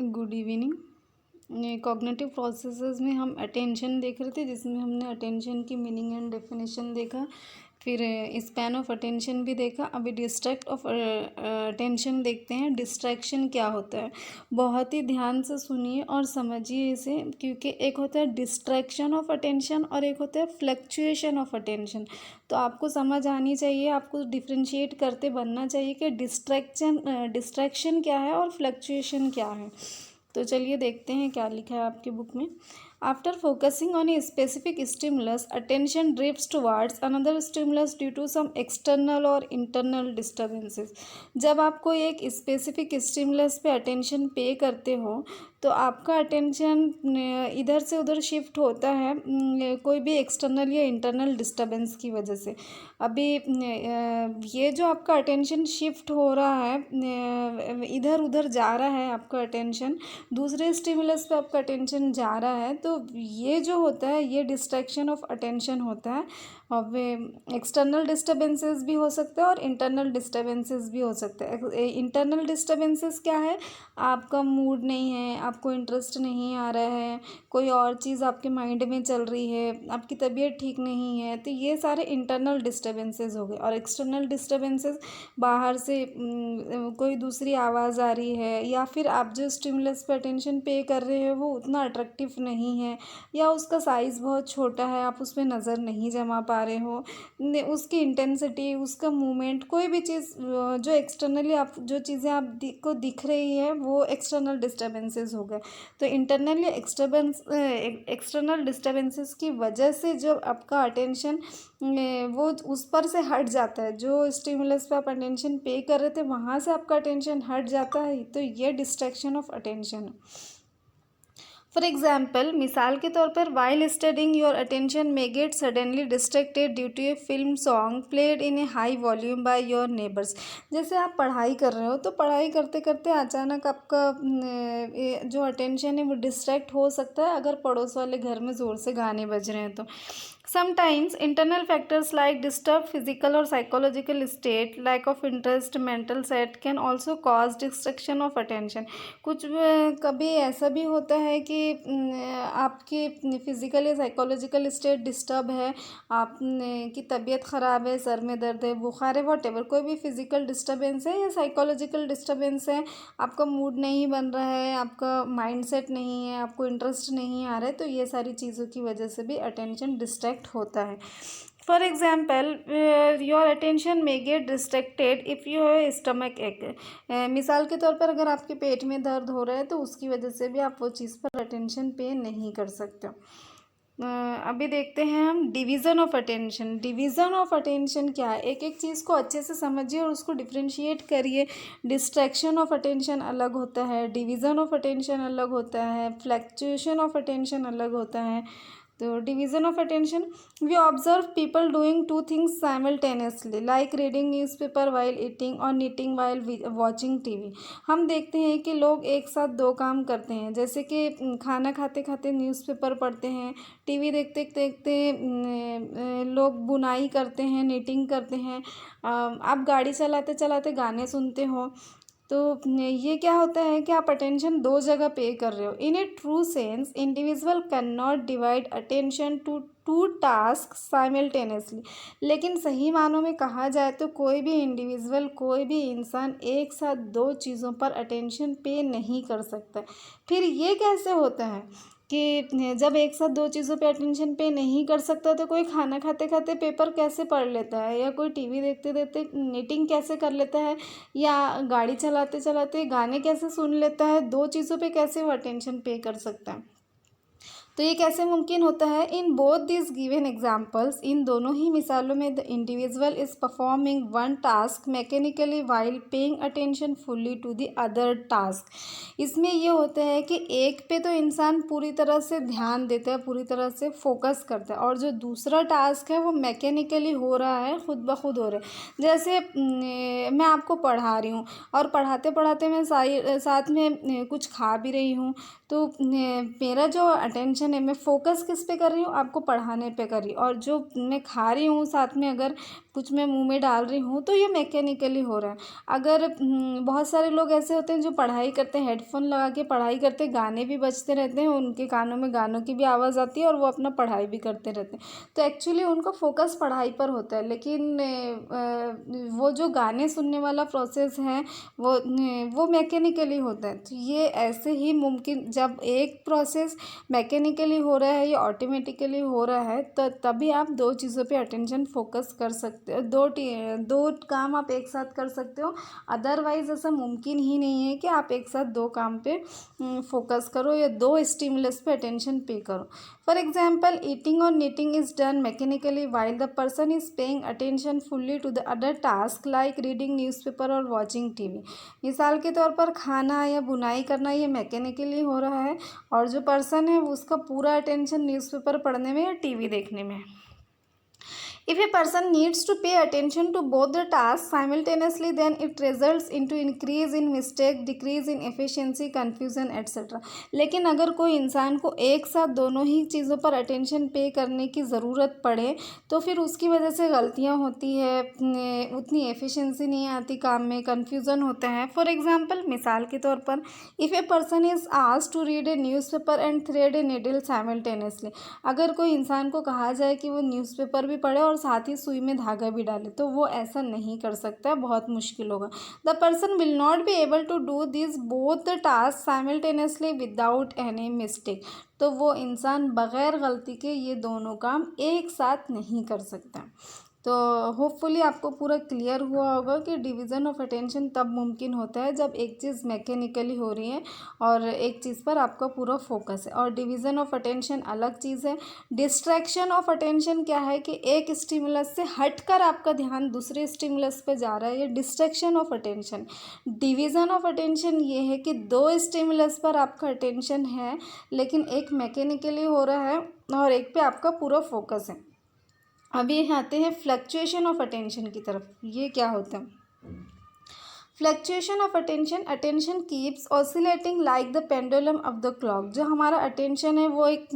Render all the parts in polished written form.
Good evening. Cognitive processes में हम attention देख रहे थे, जिसमें हमने अटेंशन की मीनिंग एंड डेफिनेशन देखा, फिर स्पैन ऑफ अटेंशन भी देखा। अभी डिस्ट्रैक्ट ऑफ अटेंशन देखते हैं। डिस्ट्रैक्शन क्या होता है, बहुत ही ध्यान से सुनिए और समझिए इसे, क्योंकि एक होता है डिस्ट्रैक्शन ऑफ अटेंशन और एक होता है फ्लक्चुएशन ऑफ अटेंशन। तो आपको समझ आनी चाहिए, आपको डिफ्रेंशिएट करते बनना चाहिए कि डिस्ट्रैक्शन क्या है और फ्लक्चुएशन क्या है। तो चलिए देखते हैं क्या लिखा है आपकी बुक में। After focusing on a specific stimulus, attention drifts towards another stimulus due to some external or internal disturbances. जब आप कोई एक स्पेसिफिक स्टिमुलस पे अटेंशन पे करते हो तो आपका अटेंशन इधर से उधर शिफ्ट होता है कोई भी एक्सटर्नल या इंटरनल डिस्टर्बेंस की वजह से। अभी ये जो आपका अटेंशन शिफ्ट हो रहा है, इधर उधर जा रहा है आपका अटेंशन, दूसरे स्टिमुलस पे आपका अटेंशन जा रहा है, तो ये जो होता है ये डिस्ट्रैक्शन ऑफ अटेंशन होता है। अब एक्सटर्नल डिस्टर्बेंसेस भी हो सकते हैं और इंटरनल डिस्टर्बेंसेस भी हो सकते हैं। इंटरनल डिस्टर्बेंसेस क्या है, आपका मूड नहीं है, आपको इंटरेस्ट नहीं आ रहा है, कोई और चीज़ आपके माइंड में चल रही है, आपकी तबीयत ठीक नहीं है, तो ये सारे इंटरनल डिस्टर्बेंसेस हो गए। और एक्सटर्नल डिस्टर्बेंसेस बाहर से कोई दूसरी आवाज़ आ रही है, या फिर आप जो स्टिमुलस पे अटेंशन पे कर रहे हो वो उतना अट्रैक्टिव नहीं है, या उसका साइज़ बहुत छोटा है, आप उस पर नज़र नहीं जमा पा रहे हो, उसकी इंटेंसिटी, उसका मूवमेंट, कोई भी चीज़ जो एक्सटर्नली आप जो चीज़ें आप को दिख रही है वो एक्सटर्नल डिस्टर्बेंसेस हो गए। तो इंटरनल या एक्सटर्नल डिस्टर्बेंसेस की वजह से जब आपका अटेंशन वो उस पर से हट जाता है, जो स्टिमुलस पे आप अटेंशन पे कर रहे थे वहाँ से आपका अटेंशन हट जाता है, तो ये डिस्ट्रैक्शन ऑफ अटेंशन है। फॉर एग्जाम्पल, मिसाल के तौर पर, while studying your attention may get suddenly distracted due to a film song played in a high volume by your neighbours. जैसे आप पढ़ाई कर रहे हो तो पढ़ाई करते करते अचानक आपका जो अटेंशन है वो डिस्ट्रैक्ट हो सकता है अगर पड़ोस वाले घर में ज़ोर से गाने बज रहे हैं तो। Sometimes internal factors like disturbed physical or psychological state, lack of interest, mental set can also cause distraction of attention। कुछ कभी ऐसा भी होता है कि आपकी फिजिकल या साइकोलॉजिकल स्टेट डिस्टर्ब है, आप की तबीयत ख़राब है, सर में दर्द है, बुखार है, वॉटेवर कोई भी फिजिकल डिस्टर्बेंस है या साइकोलॉजिकल डिस्टर्बेंस है, आपका मूड नहीं बन रहा है, आपका माइंड सेट नहीं है, आपको इंटरेस्ट नहीं आ रहा है, तो ये सारी चीज़ों की वजह से भी अटेंशन डिस्ट्रैक्ट होता है। For example, your attention may get distracted if you have stomach एक। मिसाल के तौर पर अगर आपके पेट में दर्द हो रहा है तो उसकी वजह से भी आप वो चीज़ पर अटेंशन पे नहीं कर सकते। अभी देखते हैं हम division of attention. Division of attention क्या है, एक एक चीज़ को अच्छे से समझिए और उसको डिफ्रेंशिएट करिए। डिस्ट्रैक्शन ऑफ अटेंशन अलग होता है, डिवीज़न ऑफ अटेंशन अलग होता है, फ्लक्चुएशन ऑफ अटेंशन अलग होता है। तो division of attention, we observe people doing two things simultaneously like reading newspaper while eating और नीटिंग वाइल वॉचिंग टीवी। हम देखते हैं कि लोग एक साथ दो काम करते हैं, जैसे कि खाना खाते खाते न्यूज़पेपर पढ़ते हैं, टीवी देखते देखते लोग बुनाई करते हैं, नीटिंग करते हैं, आप गाड़ी चलाते चलाते गाने सुनते हो। तो ये क्या होता है कि आप अटेंशन दो जगह पे कर रहे हो। In a true sense individual can not divide attention to two task simultaneously. लेकिन सही मानों में कहा जाए तो कोई भी इंडिविजुअल, कोई भी इंसान एक साथ दो चीज़ों पर अटेंशन पे नहीं कर सकता। फिर ये कैसे होता है कि जब एक साथ दो चीज़ों पे अटेंशन पे नहीं कर सकता तो कोई खाना खाते खाते पेपर कैसे पढ़ लेता है, या कोई टीवी देखते देखते नीटिंग कैसे कर लेता है, या गाड़ी चलाते चलाते गाने कैसे सुन लेता है, दो चीज़ों पे कैसे वो अटेंशन पे कर सकता है। तो ये कैसे मुमकिन होता है, in both this given examples, इन दोनों ही मिसालों में the individual is performing one task mechanically while paying attention fully to the other task. इसमें ये होता है कि एक पे तो इंसान पूरी तरह से ध्यान देता है, पूरी तरह से फोकस करता है, और जो दूसरा टास्क है वो मैकेनिकली हो रहा है, खुद ब खुद हो रहा है। जैसे मैं आपको पढ़ा रही हूँ और पढ़ाते पढ़ाते मैं साथ में कुछ खा भी रही हूँ, तो मेरा जो अटेंशन अटेंशन है, मैं फोकस किस पे कर रही हूँ, आपको पढ़ाने पे कर रही हूँ, और जो मैं खा रही हूँ साथ में अगर कुछ मैं मुंह में डाल रही हूँ तो ये मैकेनिकली हो रहा है। अगर बहुत सारे लोग ऐसे होते हैं जो पढ़ाई करते हैं, हेडफोन लगा के पढ़ाई करते, गाने भी बजते रहते हैं, उनके कानों में गानों की भी आवाज़ आती है और वो अपना पढ़ाई भी करते रहते हैं, तो एक्चुअली उनका फोकस पढ़ाई पर होता है। लेकिन वो जो गाने सुनने वाला प्रोसेस है वो मैकेनिकली होता है। तो ये ऐसे ही मुमकिन, जब एक प्रोसेस मैकेनिकली हो रहा है या ऑटोमेटिकली हो रहा है तो तभी आप दो चीज़ों पे अटेंशन फोकस कर सकते हो, दो काम आप एक साथ कर सकते हो। अदरवाइज़ ऐसा मुमकिन ही नहीं है कि आप एक साथ दो काम पे फोकस करो या दो स्टिमुलस पे अटेंशन पे करो। फॉर एग्जाम्पल, ईटिंग और knitting is done mechanically while the person is paying attention fully to the other task like reading newspaper और वॉचिंग टीवी। मिसाल के तौर पर खाना या बुनाई करना ये मैकेनिकली हो रहा है और जो पर्सन है वो उसका पूरा अटेंशन न्यूज़पेपर पढ़ने में या टीवी देखने में है। If a person needs to pay attention to both the tasks simultaneously, then it results into increase in mistake, decrease in efficiency, confusion, etc. लेकिन अगर कोई इंसान को एक साथ दोनों ही चीज़ों पर अटेंशन पे करने की ज़रूरत पड़े तो फिर उसकी वजह से गलतियाँ होती है, उतनी एफिशिएंसी नहीं आती काम में, कन्फ्यूज़न होता है। फॉर एग्जांपल, मिसाल के तौर पर, if a person is asked to read a newspaper and thread a needle simultaneously, अगर कोई इंसान को कहा जाए कि वो न्यूज़पेपर भी पढ़े और साथ ही सुई में धागा भी डाले तो वो ऐसा नहीं कर सकता, बहुत मुश्किल होगा। The person will not be able to do this both the task simultaneously without any mistake, तो वो इंसान बग़ैर गलती के ये दोनों काम एक साथ नहीं कर सकता। तो होपफुली आपको पूरा क्लियर हुआ होगा कि डिवीज़न ऑफ अटेंशन तब मुमकिन होता है जब एक चीज़ मैकेनिकली हो रही है और एक चीज़ पर आपका पूरा फोकस है, और डिवीज़न ऑफ अटेंशन अलग चीज़ है। डिस्ट्रैक्शन ऑफ अटेंशन क्या है कि एक स्टिमुलस से हटकर आपका ध्यान दूसरे स्टिमुलस पे जा रहा है, ये distraction of attention. Division of attention ये है कि दो स्टिमुलस पर आपका अटेंशन है लेकिन एक मैकेनिकली हो रहा है और एक पे आपका पूरा फोकस है। अभी आते हैं फ्लक्चुएशन ऑफ अटेंशन की तरफ। ये क्या होता है? Fluctuation of attention, attention keeps oscillating like the pendulum of the clock. जो हमारा अटेंशन है वो एक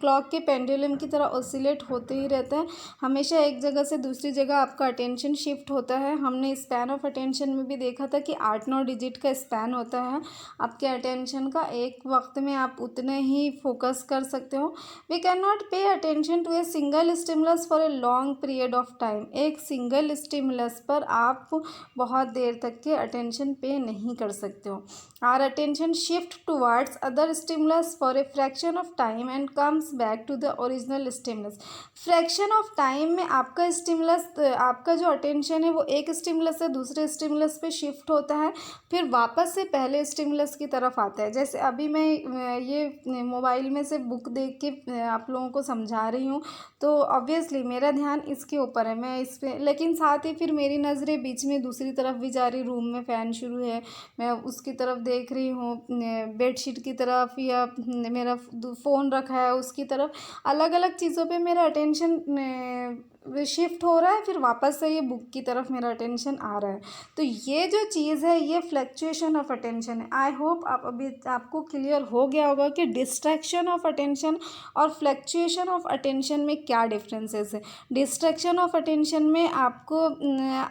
क्लॉक के पेंडुलम की तरह ऑसिलेट होते ही रहता है, हमेशा एक जगह से दूसरी जगह आपका अटेंशन शिफ्ट होता है। हमने स्पैन ऑफ अटेंशन में भी देखा था कि 8-9 डिजिट का स्पैन होता है आपके अटेंशन का, एक वक्त में आप उतने ही फोकस कर सकते हो। We can not pay attention to a single stimulus for a long period of time. एक सिंगल स्टिमुलस पर आप बहुत देर तक के अटेंशन पे नहीं कर सकते हो। Our attention shift towards other stimulus for a fraction of time and comes back to the original stimulus. Fraction of time में आपका स्टिमुलस, आपका जो अटेंशन है वो एक स्टिमुलस से दूसरे स्टिमुलस पे शिफ्ट होता है, फिर वापस से पहले स्टिमुलस की तरफ आता है। जैसे अभी मैं ये मोबाइल में से बुक देख के आप लोगों को समझा रही हूँ तो ऑब्वियसली मेरा ध्यान इसके ऊपर है, मैं इस पर, लेकिन साथ ही फिर मेरी नज़रें बीच में दूसरी तरफ भी जा रही, रूम में फ़ैन शुरू है मैं उसकी तरफ देख रही हूँ, बेडशीट की तरफ या मेरा फ़ोन रखा है उसकी तरफ, अलग अलग चीज़ों पे मेरा अटेंशन शिफ्ट हो रहा है, फिर वापस से ये बुक की तरफ मेरा अटेंशन आ रहा है। तो ये जो चीज़ है ये फ्लक्चुएशन ऑफ अटेंशन है। आई होप आप अभी आपको क्लियर हो गया होगा कि डिस्ट्रैक्शन ऑफ अटेंशन और फ्लक्चुएशन ऑफ अटेंशन में क्या डिफरेंसेस है। डिस्ट्रैक्शन ऑफ अटेंशन में आपको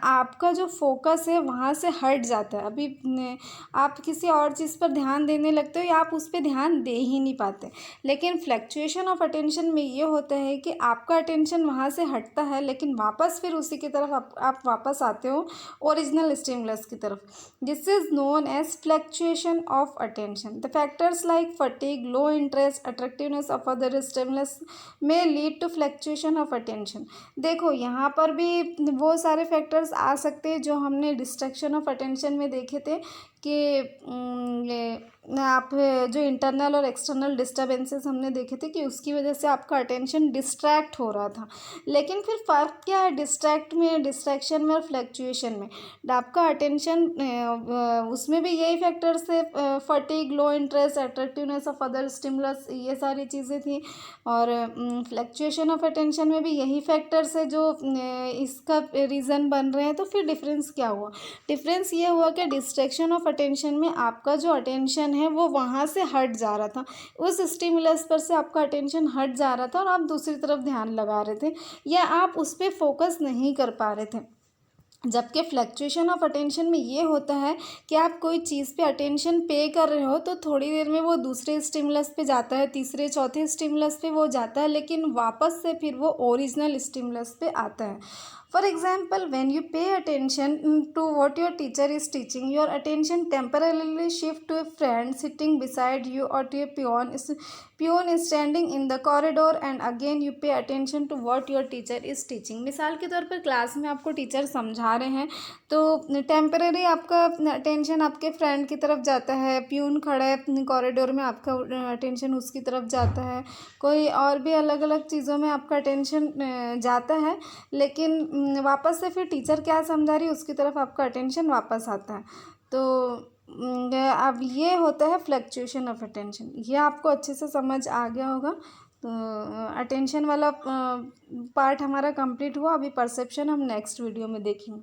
आपका जो फोकस है वहाँ से हट जाता है, अभी आप किसी और चीज़ पर ध्यान देने लगते हो या आप उस पर ध्यान दे ही नहीं पाते। लेकिन फ्लक्चुएशन ऑफ अटेंशन में ये होता है कि आपका अटेंशन वहाँ से हटता है लेकिन वापस फिर उसी की तरफ आप वापस आते हो ओरिजिनल स्टिमुलस की तरफ। This is known as fluctuation of attention. The factors like fatigue, low interest, attractiveness of other stimulus may lead to fluctuation of attention. देखो यहाँ पर भी वो सारे फैक्टर्स आ सकते हैं जो हमने डिस्ट्रैक्शन ऑफ अटेंशन में देखे थे कि आप जो इंटरनल और एक्सटर्नल डिस्टर्बेंसेस हमने देखे थे कि उसकी वजह से आपका अटेंशन डिस्ट्रैक्ट हो रहा था। लेकिन फिर फ़र्क क्या है डिस्ट्रैक्शन में और फ्लक्चुएशन में? आपका अटेंशन उसमें भी यही फैक्टर्स थे, fatigue, low interest, attractiveness of other stimulus, ये सारी चीज़ें थी। और फ्लक्चुएशन ऑफ अटेंशन में भी यही फैक्टर्स है जो इसका रीज़न बन रहे हैं। तो फिर डिफरेंस क्या हुआ? डिफरेंस ये हुआ कि डिस्ट्रैक्शन ऑफ अटेंशन में आपका जो अटेंशन है वो वहाँ से हट जा रहा था, उस स्टिमुलस पर से आपका अटेंशन हट जा रहा था और आप दूसरी तरफ ध्यान लगा रहे थे या आप उस पर फोकस नहीं कर पा रहे थे। जबकि फ्लक्चुएशन ऑफ अटेंशन में ये होता है कि आप कोई चीज़ पे अटेंशन पे कर रहे हो तो थोड़ी देर में वो दूसरे स्टिमुलस पे जाता है, तीसरे चौथे स्टिमुलस पे वो जाता है, लेकिन वापस से फिर वो ओरिजिनल स्टिमुलस पे आता है। For example, when you pay attention to what your teacher is teaching, your attention temporarily shift to a friend sitting beside you or to a peon is standing in the corridor and again you pay attention to what your teacher is teaching। मिसाल के तौर पर class में आपको teacher समझा रहे हैं तो टेम्परेरी आपका अटेंशन आपके फ्रेंड की तरफ जाता है, पियून खड़ा है कॉरिडोर में आपका अटेंशन उसकी तरफ जाता है, कोई और भी अलग अलग चीज़ों में आपका अटेंशन जाता है, लेकिन वापस से फिर टीचर क्या समझा रही है उसकी तरफ आपका अटेंशन वापस आता है। तो अब ये होता है फ्लक्चुएशन ऑफ अटेंशन। ये आपको अच्छे से समझ आ गया होगा। तो अटेंशन वाला पार्ट हमारा कंप्लीट हुआ। अभी परसेप्शन हम नेक्स्ट वीडियो में देखेंगे।